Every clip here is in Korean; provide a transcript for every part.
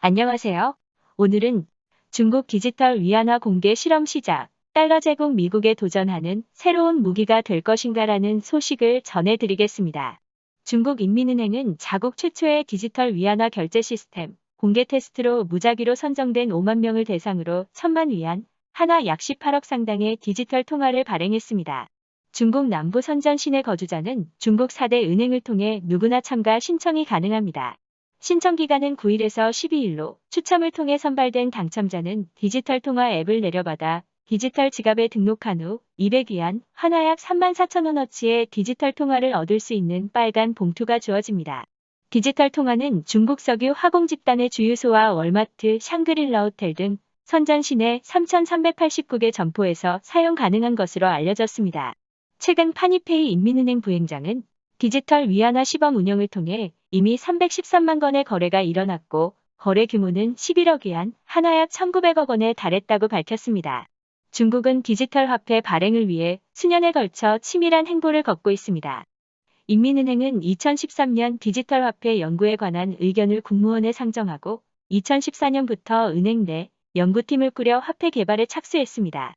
안녕하세요. 오늘은 중국 디지털 위안화 공개 실험 시작, 달러 제국 미국에 도전하는 새로운 무기가 될 것인가라는 소식을 전해드리겠습니다. 중국인민은행은 자국 최초의 디지털 위안화 결제 시스템 공개 테스트로 무작위로 선정된 5만 명을 대상으로 1,000만 위안, 하나 약 18억 상당의 디지털 통화를 발행했습니다. 중국 남부 선전 시내 거주자는 중국 4대 은행을 통해 누구나 참가 신청이 가능합니다. 신청 기간은 9일에서 12일로 추첨을 통해 선발된 당첨자는 디지털 통화 앱을 내려받아 디지털 지갑에 등록한 후 200위안, 하나 약 34,000원어치의 디지털 통화를 얻을 수 있는 빨간 봉투가 주어집니다. 디지털 통화는 중국 석유 화공 집단의 주유소와 월마트, 샹그릴라 호텔 등 선전 시내 3,389개 점포에서 사용 가능한 것으로 알려졌습니다. 최근 파니페이 인민은행 부행장은 디지털 위안화 시범 운영을 통해 이미 313만 건의 거래가 일어났고 거래 규모는 11억 위안, 하나 약 1,900억 원에 달했다고 밝혔습니다. 중국은 디지털 화폐 발행을 위해 수년에 걸쳐 치밀한 행보를 걷고 있습니다. 인민은행은 2013년 디지털 화폐 연구에 관한 의견을 국무원에 상정하고 2014년부터 은행 내 연구팀을 꾸려 화폐 개발에 착수했습니다.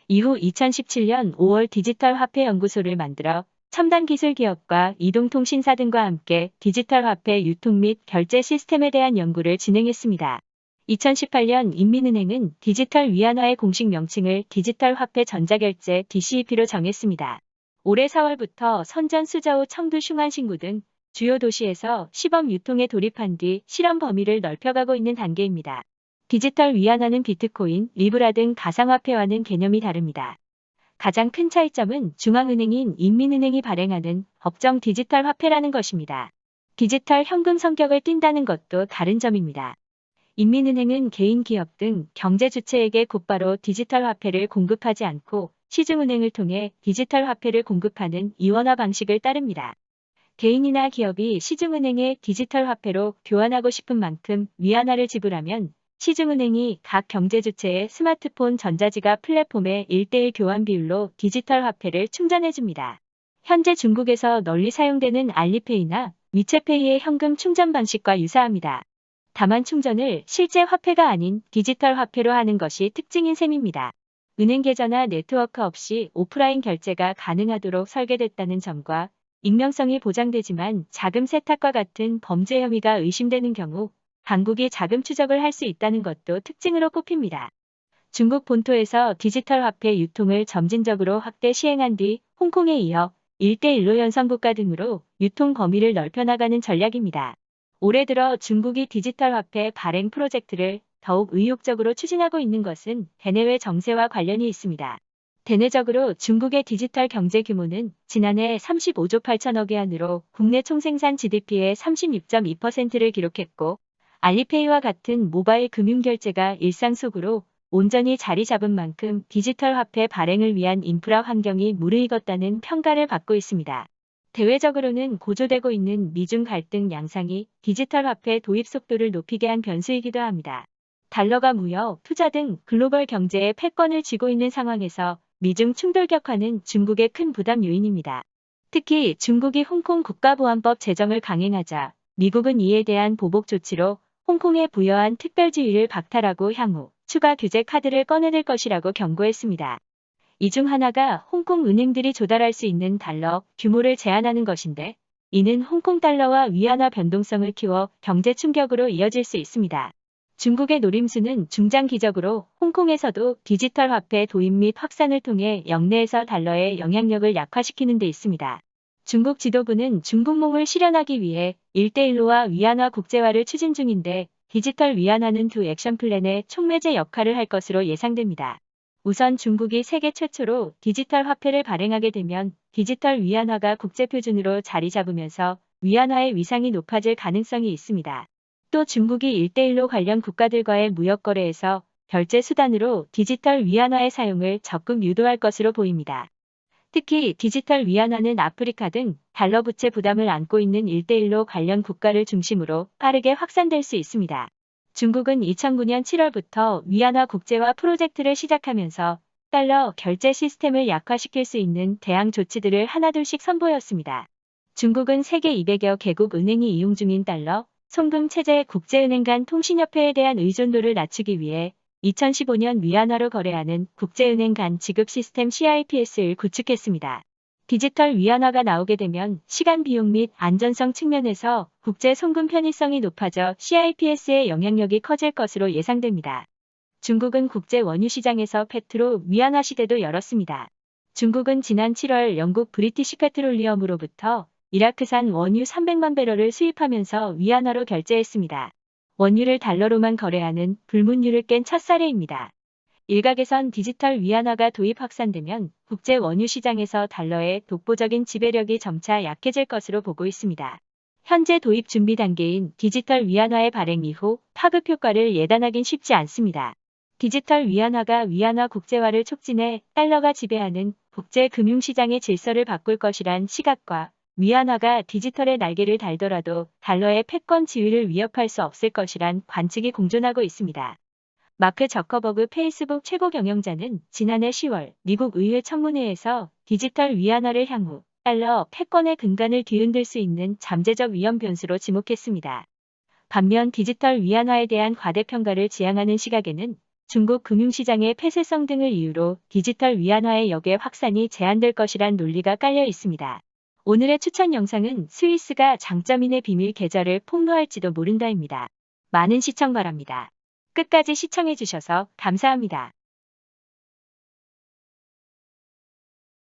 이후 2017년 5월 디지털 화폐 연구소를 만들어 첨단 기술 기업과 이동통신사 등과 함께 디지털 화폐 유통 및 결제 시스템에 대한 연구를 진행했습니다. 2018년 인민은행은 디지털 위안화의 공식 명칭을 디지털 화폐 전자결제 DCEP로 정했습니다. 올해 4월부터 선전 수저우 청두 슝안신구 등 주요 도시에서 시범 유통에 돌입한 뒤 실험 범위를 넓혀가고 있는 단계입니다. 디지털 위안화는 비트코인, 리브라 등 가상화폐와는 개념이 다릅니다. 가장 큰 차이점은 중앙은행인 인민은행이 발행하는 법정 디지털 화폐라는 것입니다. 디지털 현금 성격을 띈다는 것도 다른 점입니다. 인민은행은 개인 기업 등 경제 주체에게 곧바로 디지털 화폐를 공급하지 않고 시중은행을 통해 디지털 화폐를 공급하는 이원화 방식을 따릅니다. 개인이나 기업이 시중은행에 디지털 화폐로 교환하고 싶은 만큼 위안화를 지불하면 시중은행이 각 경제주체의 스마트폰 전자지갑 플랫폼에 1:1 교환 비율로 디지털 화폐를 충전해줍니다. 현재 중국에서 널리 사용되는 알리페이나 위챗페이의 현금 충전 방식과 유사합니다. 다만 충전을 실제 화폐가 아닌 디지털 화폐로 하는 것이 특징인 셈입니다. 은행 계좌나 네트워크 없이 오프라인 결제가 가능하도록 설계됐다는 점과 익명성이 보장되지만 자금 세탁과 같은 범죄 혐의가 의심되는 경우 당국이 자금 추적을 할 수 있다는 것도 특징으로 꼽힙니다. 중국 본토에서 디지털 화폐 유통을 점진적으로 확대 시행한 뒤 홍콩에 이어 1:1로 연성국가 등으로 유통 범위를 넓혀나가는 전략입니다. 올해 들어 중국이 디지털 화폐 발행 프로젝트를 더욱 의욕적으로 추진하고 있는 것은 대내외 정세와 관련이 있습니다. 대내적으로 중국의 디지털 경제 규모는 지난해 35조 8천억 위안으로 국내 총생산 GDP의 36.2%를 기록했고 알리페이와 같은 모바일 금융결제가 일상 속으로 온전히 자리 잡은 만큼 디지털 화폐 발행을 위한 인프라 환경이 무르익었다는 평가를 받고 있습니다. 대외적으로는 고조되고 있는 미중 갈등 양상이 디지털 화폐 도입 속도를 높이게 한 변수이기도 합니다. 달러가 무역, 투자 등 글로벌 경제의 패권을 쥐고 있는 상황에서 미중 충돌 격화는 중국의 큰 부담 요인입니다. 특히 중국이 홍콩 국가보안법 제정을 강행하자 미국은 이에 대한 보복 조치로 홍콩에 부여한 특별지위를 박탈하고 향후 추가 규제 카드를 꺼내들 것이라고 경고했습니다. 이 중 하나가 홍콩 은행들이 조달할 수 있는 달러 규모를 제한하는 것인데 이는 홍콩 달러와 위안화 변동성을 키워 경제 충격으로 이어질 수 있습니다. 중국의 노림수는 중장기적으로 홍콩에서도 디지털 화폐 도입 및 확산을 통해 영내에서 달러의 영향력을 약화시키는 데 있습니다. 중국 지도부는 중국몽을 실현하기 위해 1:1로와 위안화 국제화를 추진 중인데 디지털 위안화는 두 액션 플랜의 촉매제 역할을 할 것으로 예상됩니다. 우선 중국이 세계 최초로 디지털 화폐를 발행하게 되면 디지털 위안화가 국제표준으로 자리 잡으면서 위안화의 위상이 높아질 가능성이 있습니다. 또 중국이 1:1로 관련 국가들과의 무역거래에서 결제 수단으로 디지털 위안화의 사용을 적극 유도할 것으로 보입니다. 특히 디지털 위안화는 아프리카 등 달러 부채 부담을 안고 있는 1:1로 관련 국가를 중심으로 빠르게 확산될 수 있습니다. 중국은 2009년 7월부터 위안화 국제화 프로젝트를 시작하면서 달러 결제 시스템을 약화시킬 수 있는 대항 조치들을 하나둘씩 선보였습니다. 중국은 세계 200여 개국 은행이 이용 중인 달러, 송금 체제 국제은행 간 통신협회에 대한 의존도를 낮추기 위해 2015년 위안화로 거래하는 국제은행 간 지급 시스템 CIPS를 구축했습니다. 디지털 위안화가 나오게 되면 시간 비용 및 안전성 측면에서 국제 송금 편의성이 높아져 CIPS의 영향력이 커질 것으로 예상됩니다. 중국은 국제 원유 시장에서 페트로 위안화 시대도 열었습니다. 중국은 지난 7월 영국 브리티시 페트롤리엄으로부터 이라크산 원유 300만 배럴을 수입하면서 위안화로 결제했습니다. 원유를 달러로만 거래하는 불문율을 깬 첫 사례입니다. 일각에선 디지털 위안화가 도입 확산되면 국제 원유 시장에서 달러의 독보적인 지배력이 점차 약해질 것으로 보고 있습니다. 현재 도입 준비 단계인 디지털 위안화의 발행 이후 파급 효과를 예단하긴 쉽지 않습니다. 디지털 위안화가 위안화 국제화를 촉진해 달러가 지배하는 국제 금융시장의 질서를 바꿀 것이란 시각과 위안화가 디지털의 날개를 달더라도 달러의 패권 지위를 위협할 수 없을 것이란 관측이 공존하고 있습니다. 마크 저커버그 페이스북 최고 경영자는 지난해 10월 미국 의회 청문회에서 디지털 위안화를 향후 달러 패권의 근간을 뒤흔들 수 있는 잠재적 위험 변수로 지목했습니다. 반면 디지털 위안화에 대한 과대평가를 지향하는 시각에는 중국 금융시장의 폐쇄성 등을 이유로 디지털 위안화의 역의 확산이 제한될 것이란 논리가 깔려 있습니다. 오늘의 추천 영상은 스위스가 장점인의 비밀 계좌를 폭로할지도 모른다입니다. 많은 시청 바랍니다. 끝까지 시청해주셔서 감사합니다.